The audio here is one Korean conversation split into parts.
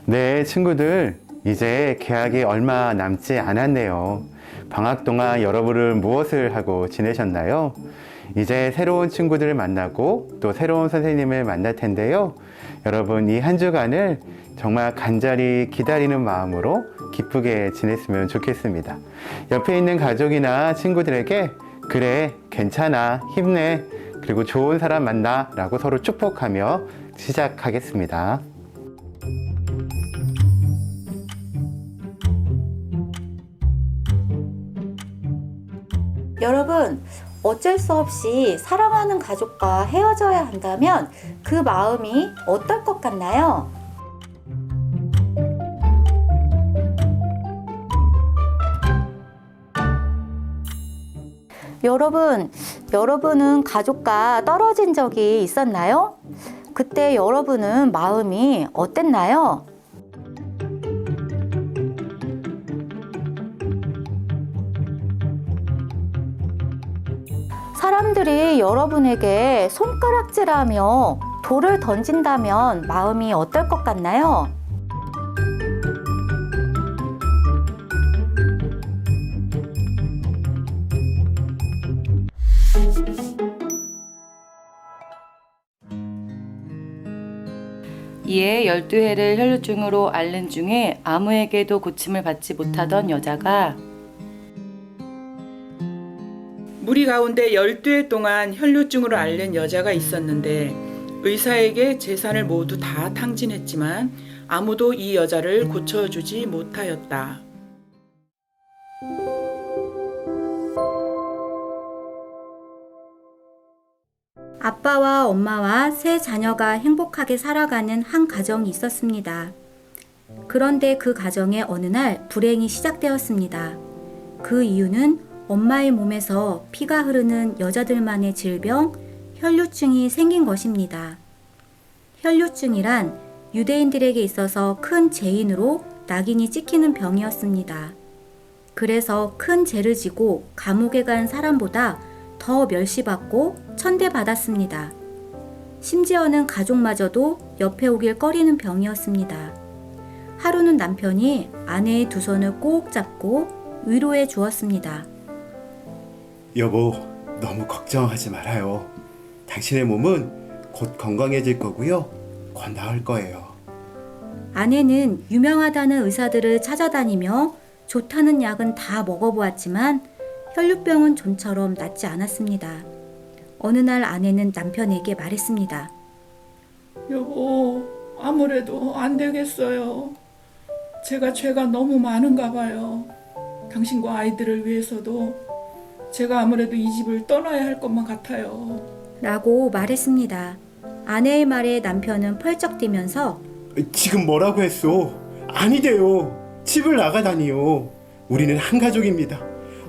네, 친구들, 이제 개학이 얼마 남지 않았네요. 방학 동안 여러분은 무엇을 하고 지내셨나요? 이제 새로운 친구들을 만나고 또 새로운 선생님을 만날 텐데요. 여러분, 이 한 주간을 정말 간절히 기다리는 마음으로 기쁘게 지냈으면 좋겠습니다. 옆에 있는 가족이나 친구들에게 그래, 괜찮아, 힘내, 그리고 좋은 사람 만나 라고 서로 축복하며 시작하겠습니다. 여러분, 어쩔 수 없이 사랑하는 가족과 헤어져야 한다면 그 마음이 어떨 것 같나요? 여러분은 가족과 떨어진 적이 있었나요? 그때 여러분은 마음이 어땠나요? 사람들이 여러분에게 손가락질하며 돌을 던진다면 마음이 어떨 것 같나요? 이에 12회를 혈류증으로 앓는 중에 아무에게도 고침을 받지 못하던 여자가 무리 가운데 12회 동안 혈류증으로 앓는 여자가 있었는데 의사에게 재산을 모두 다 탕진했지만 아무도 이 여자를 고쳐주지 못하였다. 아빠와 엄마와 세 자녀가 행복하게 살아가는 한 가정이 있었습니다. 그런데 그 가정에 어느 날 불행이 시작되었습니다. 그 이유는 엄마의 몸에서 피가 흐르는 여자들만의 질병, 혈류증이 생긴 것입니다. 혈류증이란 유대인들에게 있어서 큰 죄인으로 낙인이 찍히는 병이었습니다. 그래서 큰 죄를 지고 감옥에 간 사람보다 더 멸시받고 천대받았습니다. 심지어는 가족마저도 옆에 오길 꺼리는 병이었습니다. 하루는 남편이 아내의 두 손을 꼭 잡고 위로해 주었습니다. 여보, 너무 걱정하지 말아요. 당신의 몸은 곧 건강해질 거고요. 곧 나을 거예요. 아내는 유명하다는 의사들을 찾아다니며 좋다는 약은 다 먹어보았지만 혈류병은 좀처럼 낫지 않았습니다. 어느 날 아내는 남편에게 말했습니다. 여보, 아무래도 안 되겠어요. 제가 죄가 너무 많은가 봐요. 당신과 아이들을 위해서도 제가 아무래도 이 집을 떠나야 할 것만 같아요. 라고 말했습니다. 아내의 말에 남편은 펄쩍 뛰면서 지금 뭐라고 했소? 아니 돼요. 집을 나가다니요. 우리는 한 가족입니다.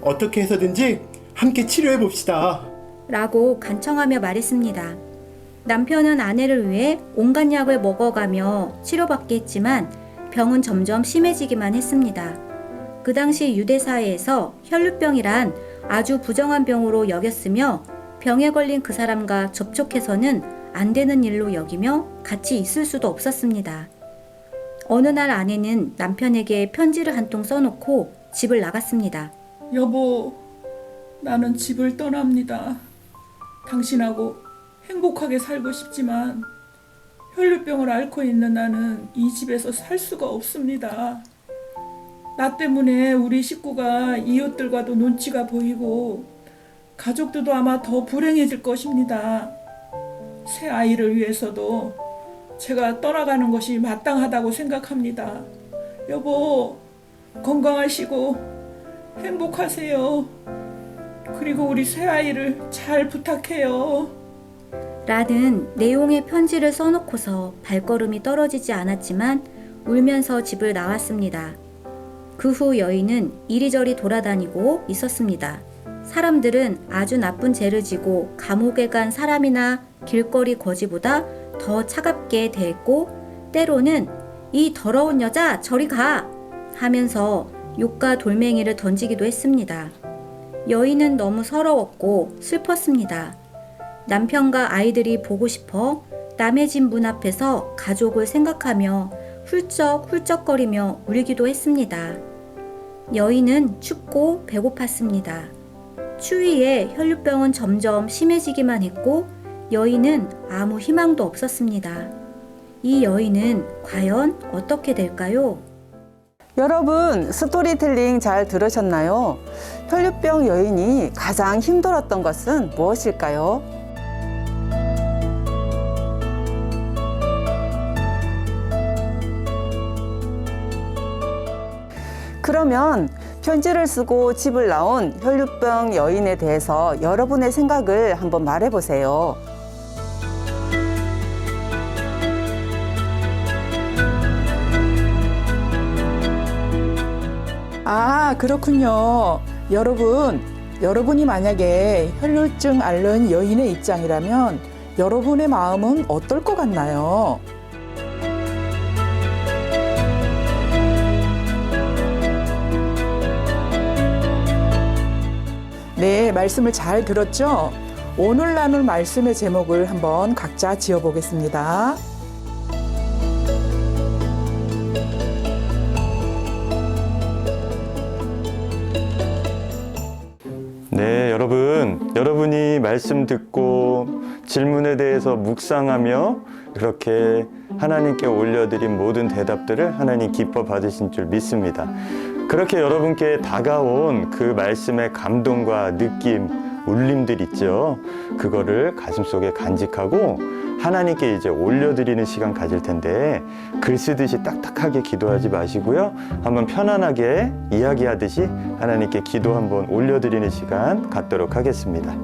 어떻게 해서든지 함께 치료해 봅시다. 라고 간청하며 말했습니다. 남편은 아내를 위해 온갖 약을 먹어가며 치료받게 했지만 병은 점점 심해지기만 했습니다. 그 당시 유대 사회에서 혈류병이란 아주 부정한 병으로 여겼으며 병에 걸린 그 사람과 접촉해서는 안 되는 일로 여기며 같이 있을 수도 없었습니다. 어느 날 아내는 남편에게 편지를 한 통 써놓고 집을 나갔습니다. 여보, 나는 집을 떠납니다. 당신하고 행복하게 살고 싶지만 혈류병을 앓고 있는 나는 이 집에서 살 수가 없습니다. 나 때문에 우리 식구가 이웃들과도 눈치가 보이고 가족들도 아마 더 불행해질 것입니다. 새 아이를 위해서도 제가 떠나가는 것이 마땅하다고 생각합니다. 여보, 건강하시고 행복하세요. 그리고 우리 새아이를 잘 부탁해요. 라는 내용의 편지를 써놓고서 발걸음이 떨어지지 않았지만 울면서 집을 나왔습니다. 그 후 여인은 이리저리 돌아다니고 있었습니다. 사람들은 아주 나쁜 죄를 지고 감옥에 간 사람이나 길거리 거지보다 더 차갑게 대했고 때로는 이 더러운 여자 저리 가! 하면서 욕과 돌멩이를 던지기도 했습니다. 여인은 너무 서러웠고 슬펐습니다. 남편과 아이들이 보고 싶어 남의 집 문 앞에서 가족을 생각하며 훌쩍훌쩍거리며 울기도 했습니다. 여인은 춥고 배고팠습니다. 추위에 혈류병은 점점 심해지기만 했고 여인은 아무 희망도 없었습니다. 이 여인은 과연 어떻게 될까요? 여러분, 스토리텔링 잘 들으셨나요? 혈류병 여인이 가장 힘들었던 것은 무엇일까요? 그러면 편지를 쓰고 집을 나온 혈류병 여인에 대해서 여러분의 생각을 한번 말해보세요. 아, 그렇군요. 여러분이 만약에 혈류증 앓는 여인의 입장이라면 여러분의 마음은 어떨 것 같나요? 네, 말씀을 잘 들었죠? 오늘 나눌 말씀의 제목을 한번 각자 지어보겠습니다. 네, 여러분이 말씀 듣고 질문에 대해서 묵상하며 그렇게 하나님께 올려드린 모든 대답들을 하나님 기뻐 받으신 줄 믿습니다. 그렇게 여러분께 다가온 그 말씀의 감동과 느낌, 울림들 있죠. 그거를 가슴속에 간직하고 하나님께 이제 올려드리는 시간 가질 텐데 글 쓰듯이 딱딱하게 기도하지 마시고요. 한번 편안하게 이야기하듯이 하나님께 기도 한번 올려드리는 시간 갖도록 하겠습니다.